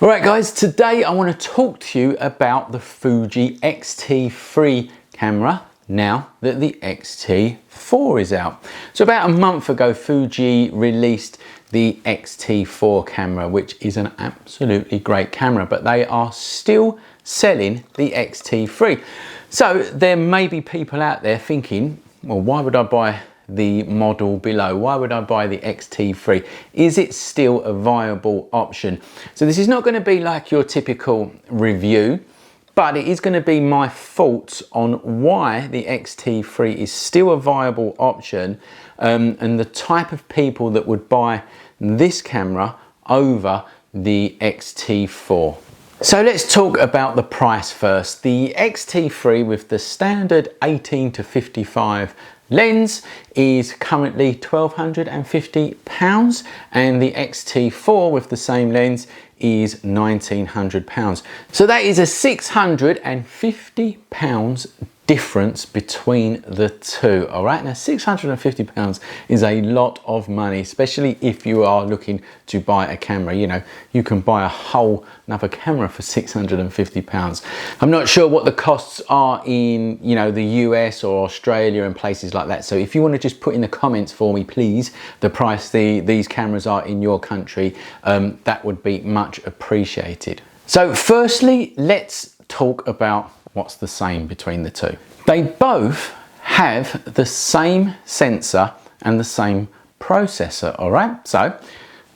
Alright guys, today I want to talk to you about the Fuji X-T3 camera now that the X-T4 is out. So about a month ago Fuji released the X-T4 camera, which is an absolutely great camera, but they are still selling the X-T3. So there may be people out there thinking, well, why would I buy the model below? Why would I buy the X-T3? Is it still a viable option? So this is not going to be like your typical review, but it is going to be my thoughts on why the X-T3 is still a viable option, and the type of people that would buy this camera over the X-T4. So let's talk about the price first. The X-T3 with the standard 18 to 55 lens is currently £1,250, and the X-T4 with the same lens is £1,900. So that is a £650 difference between the two. All right, now £650 is a lot of money, especially if you are looking to buy a camera. You know, you can buy a whole another camera for £650. I'm not sure what the costs are in, you know, the US or Australia and places like that. So if you want to just put in the comments for me, please, the price these cameras are in your country, that would be much appreciated. So firstly, let's talk about what's the same between the two. They both have the same sensor and the same processor, all right? So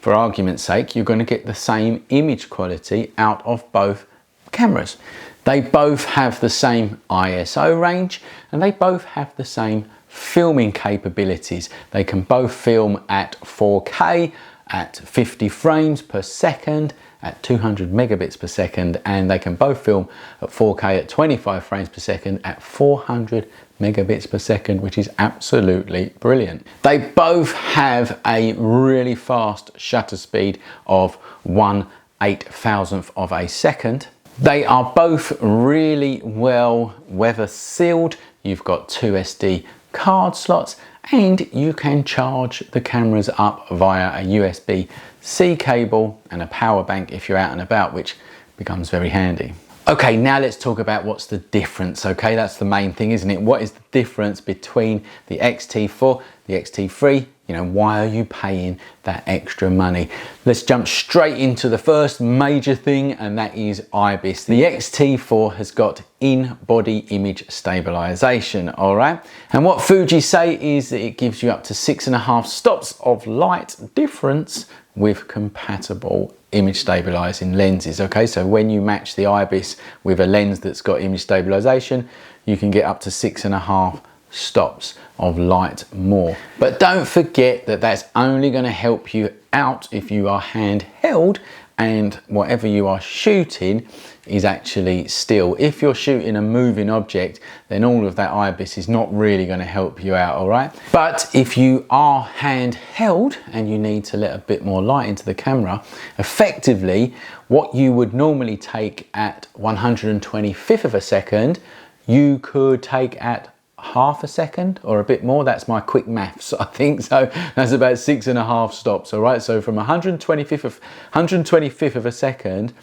for argument's sake, you're going to get the same image quality out of both cameras. They both have the same ISO range, and they both have the same filming capabilities. They can both film at 4K, at 50 frames per second, at 200 megabits per second, and they can both film at 4K at 25 frames per second at 400 megabits per second, which is absolutely brilliant. They both have a really fast shutter speed of 1/8000th of a second. They are both really well weather sealed. You've got two SD card slots, and you can charge the cameras up via a USB-C cable and a power bank if you're out and about, which becomes very handy. Okay, now let's talk about what's the difference. Okay, that's the main thing, isn't it? What is the difference between the X-T4, the X-T3? You know, why are you paying that extra money? Let's jump straight into the first major thing, and that is IBIS. The X-T4 has got in-body image stabilization, all right? And what Fuji say is that it gives you up to 6.5 stops of light difference with compatible image stabilizing lenses. Okay, so when you match the IBIS with a lens that's got image stabilization, you can get up to 6.5 stops of light more. But don't forget that that's only going to help you out if you are handheld and whatever you are shooting is actually still. If you're shooting a moving object, then all of that IBIS is not really going to help you out, all right? But if you are handheld and you need to let a bit more light into the camera, effectively what you would normally take at 125th of a second, you could take at half a second or a bit more. That's my quick maths, I think. So that's about 6.5 stops. All right, so from 125th of a second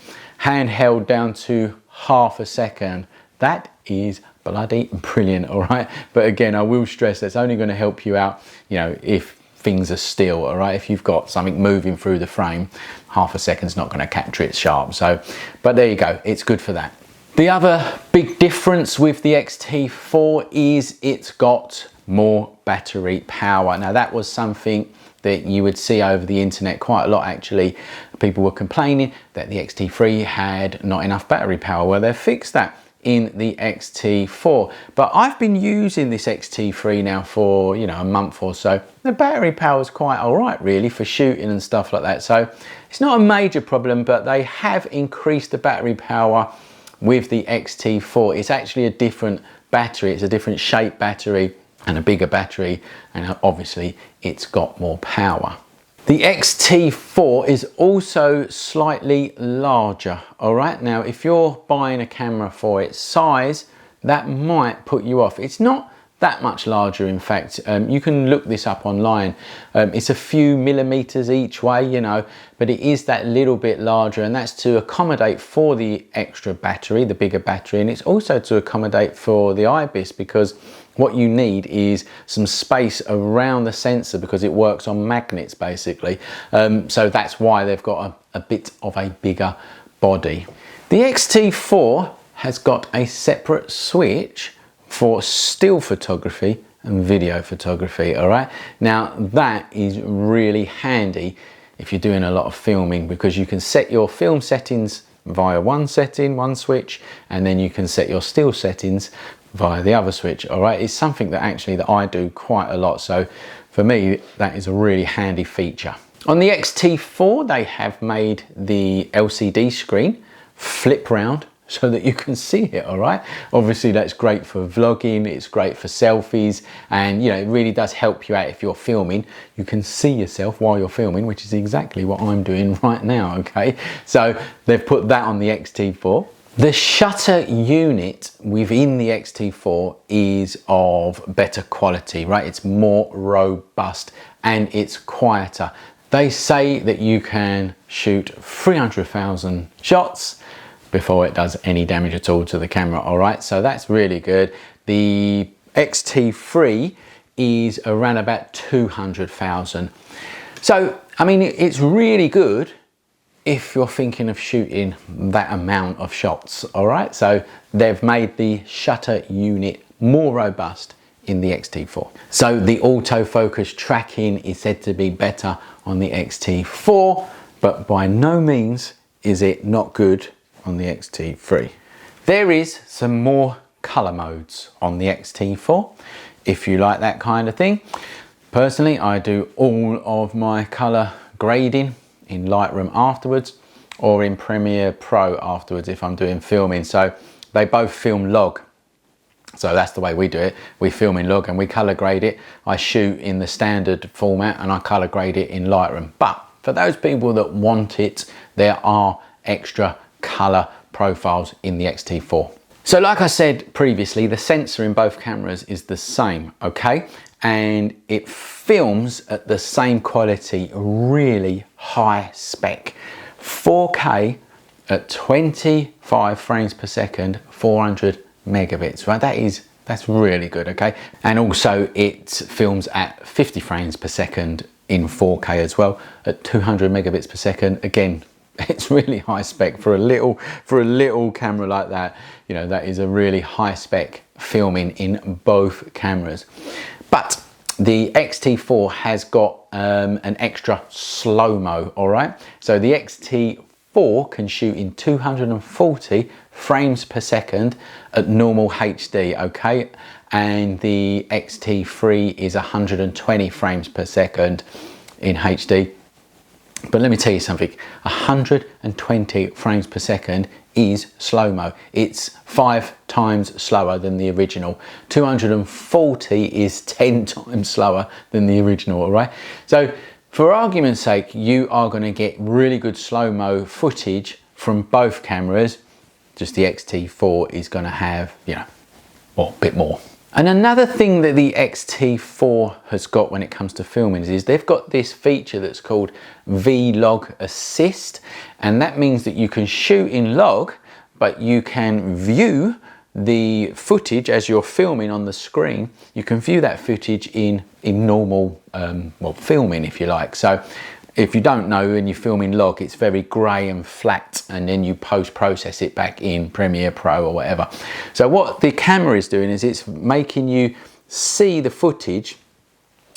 handheld down to half a second, that is bloody brilliant. All right, but again, I will stress that's only going to help you out, you know, if things are still. All right, if you've got something moving through the frame, half a second's not going to capture it sharp. So but there you go, it's good for that. The other big difference with the X-T4 is it's got more battery power. Now that was something that you would see over the internet quite a lot actually. People were complaining that the X-T3 had not enough battery power. Well, they've fixed that in the X-T4. But I've been using this X-T3 now for, you know, a month or so. The battery power is quite all right really for shooting and stuff like that. So it's not a major problem, but they have increased the battery power with the X-T4. It's actually a different battery, it's a different shape battery and a bigger battery, and obviously it's got more power. The X-T4 is also slightly larger, all right? Now, if you're buying a camera for its size, that might put you off. It's not that much larger. In fact, you can look this up online. It's a few millimeters each way, you know, but it is that little bit larger, and that's to accommodate for the extra battery, the bigger battery, and it's also to accommodate for the IBIS, because what you need is some space around the sensor because it works on magnets basically. So that's why they've got a bit of a bigger body. The X-T4 has got a separate switch for still photography and video photography. All right, now that is really handy if you're doing a lot of filming, because you can set your film settings via one switch, and then you can set your still settings via the other switch. All right, it's something that I do quite a lot, so for me that is a really handy feature. On the X-T4 they have made the LCD screen flip round so that you can see it. All right, obviously that's great for vlogging, it's great for selfies, and you know, it really does help you out if you're filming. You can see yourself while you're filming, which is exactly what I'm doing right now. Okay, so they've put that on the X-T4. The shutter unit within the X-T4 is of better quality, right? It's more robust and it's quieter. They say that you can shoot 300,000 shots before it does any damage at all to the camera. All right, so that's really good. The X-T3 is around about 200,000. So, I mean, it's really good if you're thinking of shooting that amount of shots. All right, so they've made the shutter unit more robust in the X-T4. So the autofocus tracking is said to be better on the X-T4, but by no means is it not good on the X-T3. There is some more color modes on the X-T4 if you like that kind of thing. Personally, I do all of my color grading in Lightroom afterwards, or in Premiere Pro afterwards if I'm doing filming. So they both film log, so that's the way we do it. We film in log and we color grade it. I shoot in the standard format and I color grade it in Lightroom. But for those people that want it, there are extra color profiles in the X-T4. So like I said previously, the sensor in both cameras is the same, okay? And it films at the same quality, really high spec. 4K at 25 frames per second, 400 megabits, right? That's really good, okay? And also it films at 50 frames per second in 4K as well, at 200 megabits per second. Again, it's really high spec for a little camera like that. You know, that is a really high spec filming in both cameras. But the X-T4 has got an extra slow-mo, all right? So the X-T4 can shoot in 240 frames per second at normal HD, okay? And the X-T3 is 120 frames per second in HD. But let me tell you something, 120 frames per second is slow-mo. It's 5 times slower than the original. 240 is 10 times slower than the original, all right? So for argument's sake, you are gonna get really good slow-mo footage from both cameras. Just the X-T4 is gonna have, you know, well, a bit more. And another thing that the X-T4 has got when it comes to filming is they've got this feature that's called V-Log Assist, and that means that you can shoot in log, but you can view the footage as you're filming on the screen. You can view that footage in normal, well, filming if you like. So if you don't know, when you film in log, it's very grey and flat, and then you post-process it back in Premiere Pro or whatever. So what the camera is doing is it's making you see the footage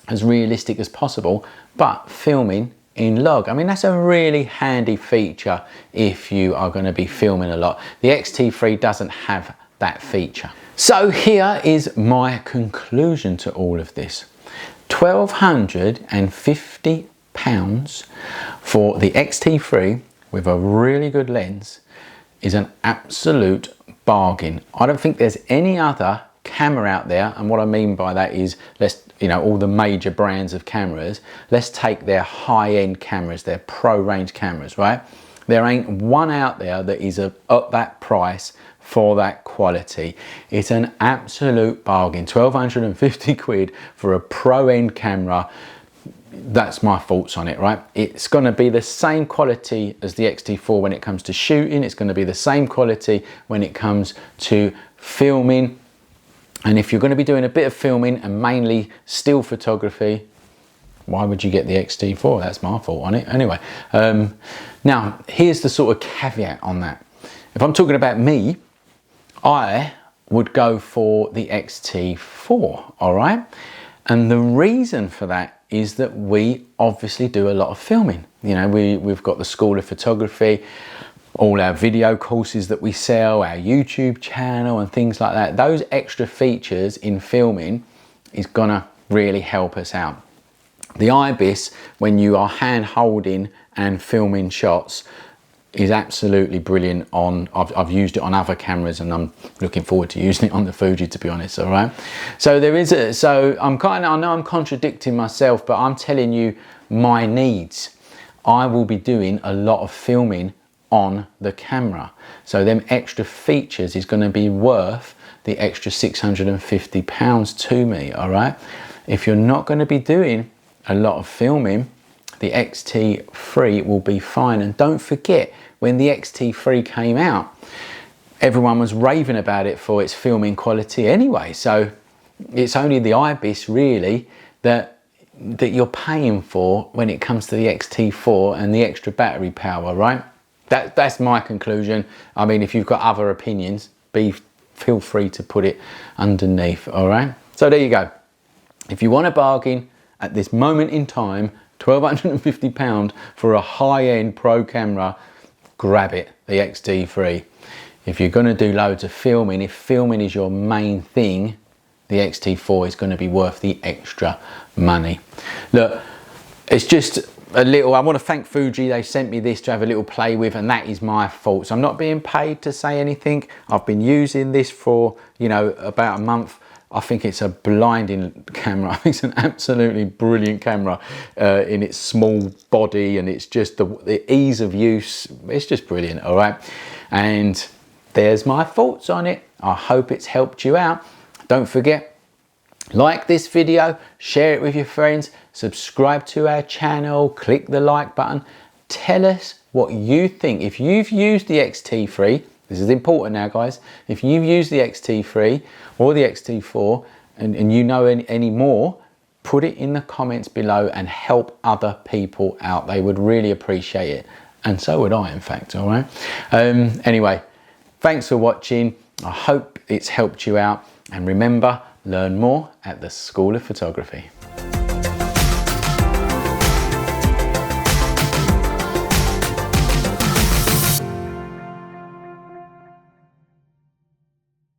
as realistic as possible, but filming in log. I mean, that's a really handy feature if you are going to be filming a lot. The X-T3 doesn't have that feature. So here is my conclusion to all of this. £1,250 for the X-T3 with a really good lens is an absolute bargain. I don't think there's any other camera out there, and what I mean by that is, all the major brands of cameras, let's take their high-end cameras, their pro range cameras, right? There ain't one out there that is at that price for that quality. It's an absolute bargain. 1,250 quid for a pro end camera. That's my thoughts on it, right? It's going to be the same quality as the X-T4 when it comes to shooting. It's going to be the same quality when it comes to filming. And if you're going to be doing a bit of filming and mainly still photography, why would you get the X-T4? That's my thought on it. Anyway, now here's the sort of caveat on that. If I'm talking about me, I would go for the X-T4, all right? And the reason for that is that we obviously do a lot of filming. You know, we've got the School of Photography, all our video courses that we sell, our YouTube channel and things like that. Those extra features in filming is gonna really help us out. The IBIS, when you are hand holding and filming shots, is absolutely brilliant on, I've used it on other cameras and I'm looking forward to using it on the Fuji, to be honest, all right? So there is a, so I know I'm contradicting myself, but I'm telling you my needs. I will be doing a lot of filming on the camera. So them extra features is gonna be worth the extra £650 to me, all right? If you're not gonna be doing a lot of filming, the X-T3 will be fine. And don't forget, when the X-T3 came out, everyone was raving about it for its filming quality anyway. So it's only the IBIS really that you're paying for when it comes to the X-T4 and the extra battery power, right? That's my conclusion. I mean, if you've got other opinions, feel free to put it underneath, all right? So there you go. If you want a bargain at this moment in time, £1,250 for a high-end pro camera, grab it, the X-T3. If you're going to do loads of filming, if filming is your main thing, the X-T4 is going to be worth the extra money. Look, it's just a little, I want to thank Fuji. They sent me this to have a little play with, and that is my fault. So I'm not being paid to say anything. I've been using this for, you know, about a month. I think it's a blinding camera. I think it's an absolutely brilliant camera in its small body, and it's just the ease of use. It's just brilliant, all right? And there's my thoughts on it. I hope it's helped you out. Don't forget, like this video, share it with your friends, subscribe to our channel, click the like button. Tell us what you think. If you've used the X-T3, this is important now, guys. If you've used the X-T3 or the X-T4 and you know any more, put it in the comments below and help other people out. They would really appreciate it. And so would I, in fact, all right? Anyway, thanks for watching. I hope it's helped you out. And remember, learn more at the School of Photography.